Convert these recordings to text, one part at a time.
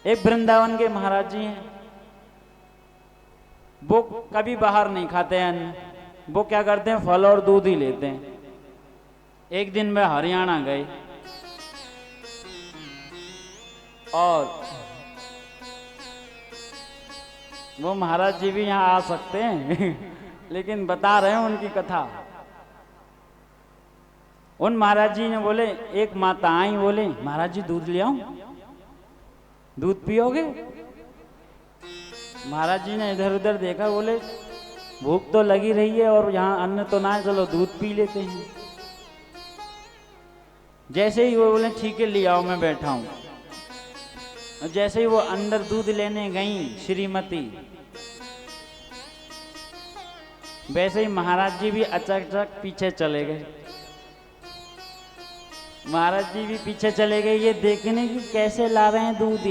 एक वृंदावन के महाराज जी हैं, वो कभी बाहर नहीं खाते हैं, वो क्या करते हैं फल और दूध ही लेते हैं। एक दिन वे हरियाणा गए और वो महाराज जी भी यहाँ आ सकते हैं लेकिन बता रहे हैं उनकी कथा। उन महाराज जी ने बोले, एक माता आई, बोले महाराज जी दूध ले आऊं, दूध पियोगे? महाराज जी ने इधर उधर देखा, बोले भूख तो लगी रही है और यहाँ अन्न तो ना है, चलो दूध पी लेते हैं। जैसे ही वो बोले ठीक है ले आओ, मैं बैठा हूं। जैसे ही वो अंदर दूध लेने गई श्रीमती, वैसे ही महाराज जी भी अचानक पीछे चले गए। महाराज जी भी पीछे चले गए ये देखने की कैसे ला रहे हैं दूध।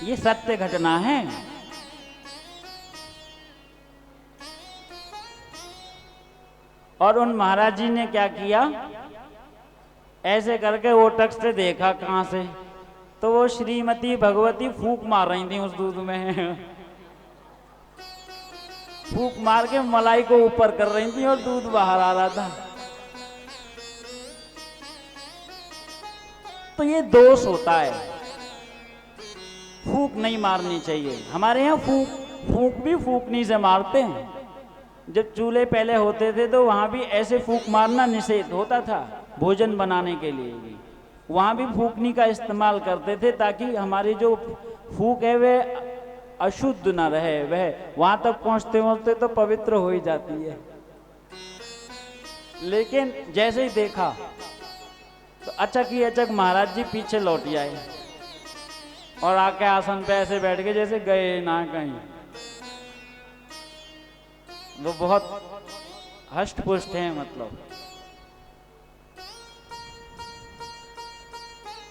ये सत्य घटना है। और उन महाराज जी ने क्या किया, ऐसे करके वो टक से देखा कहां से, तो वो श्रीमती भगवती फूंक मार रही थी उस दूध में फूंक मार के मलाई को ऊपर कर रही थी और दूध बाहर आ रहा था। तो ये दोष होता है, फूंक नहीं मारनी चाहिए। हमारे यहाँ फूंक भी फूंकनी से मारते हैं। जब चूल्हे पहले होते थे तो वहां भी ऐसे फूंक मारना निषेध होता था। भोजन बनाने के लिए भी वहां भी फूंकनी का इस्तेमाल करते थे, ताकि हमारी जो फूंक है वह अशुद्ध ना रहे, वह वहां तक पहुंचते पहुंचते तो पवित्र हो ही जाती है। लेकिन जैसे ही देखा तो अचक ही अचक महाराज जी पीछे लौट आए और आके आसन पे ऐसे बैठ के जैसे गए ना कहीं। वो बहुत हष्ट पुष्ट हैं, मतलब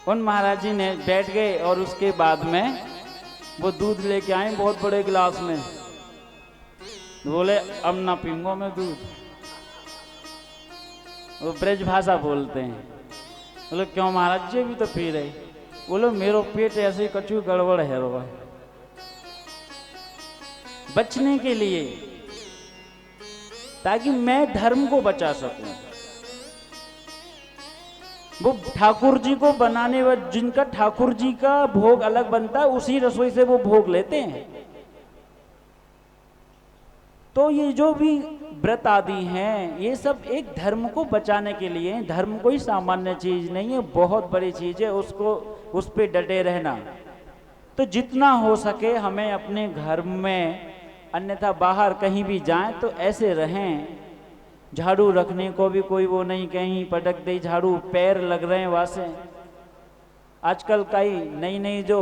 उन महाराज जी ने बैठ गए और उसके बाद में वो दूध लेके आए बहुत बड़े गिलास में। बोले अब ना पीऊंगा मैं दूध। वो ब्रज भाषा बोलते हैं। बोले क्यों महाराज जी भी तो पी रहे? बोलो मेरो पेट ऐसे कछु गड़बड़ है रो। बचने के लिए, ताकि मैं धर्म को बचा सकूं। वो ठाकुर जी को बनाने वाले, जिनका ठाकुर जी का भोग अलग बनता है, उसी रसोई से वो भोग लेते हैं। तो ये जो भी व्रत आदि हैं, ये सब एक धर्म को बचाने के लिए। धर्म कोई सामान्य चीज नहीं है, बहुत बड़ी चीज है। उसको उस पे डटे रहना। तो जितना हो सके हमें अपने घर में, अन्यथा बाहर कहीं भी जाएं तो ऐसे रहें। झाड़ू रखने को भी कोई वो नहीं, कहीं पटक दे झाड़ू, पैर लग रहे हैं वहां से। आजकल कई नई नई जो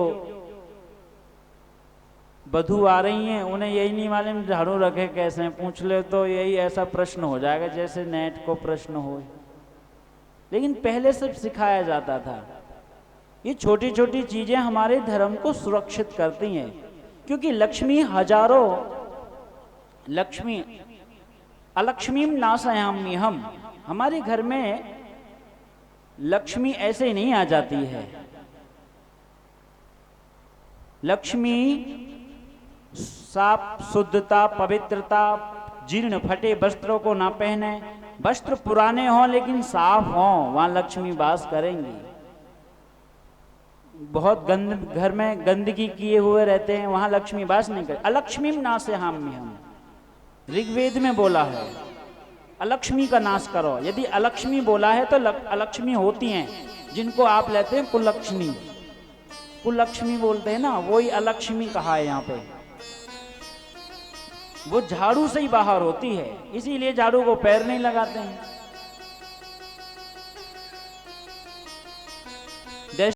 बधू आ रही हैं, उन्हें यही नहीं मालूम झाड़ू रखे कैसे। पूछ ले तो यही ऐसा प्रश्न हो जाएगा जैसे नेट को प्रश्न हो। लेकिन पहले सब सिखाया जाता था। ये छोटी छोटी चीजें हमारे धर्म को सुरक्षित करती हैं, क्योंकि लक्ष्मी हजारों, लक्ष्मी अलक्ष्मीम नाशयामी हम, हमारे घर में लक्ष्मी ऐसे ही नहीं आ जाती है। लक्ष्मी साफ शुद्धता, पवित्रता, जीर्ण फटे वस्त्रों को ना पहने, वस्त्र पुराने हों लेकिन साफ हों, वहां लक्ष्मी वास करेंगी। बहुत घर में गंदगी किए हुए रहते हैं, वहां लक्ष्मी वास नहीं करे। अलक्ष्मीम नाशयामी हम, ऋग्वेद में बोला है अलक्ष्मी का नाश करो। यदि अलक्ष्मी बोला है तो अलक्ष्मी होती हैं, जिनको आप लेते हैं कुलक्ष्मी। कुलक्ष्मी बोलते हैं ना, वही अलक्ष्मी कहा है यहाँ पे। वो झाड़ू से ही बाहर होती है, इसीलिए झाड़ू को पैर नहीं लगाते हैं।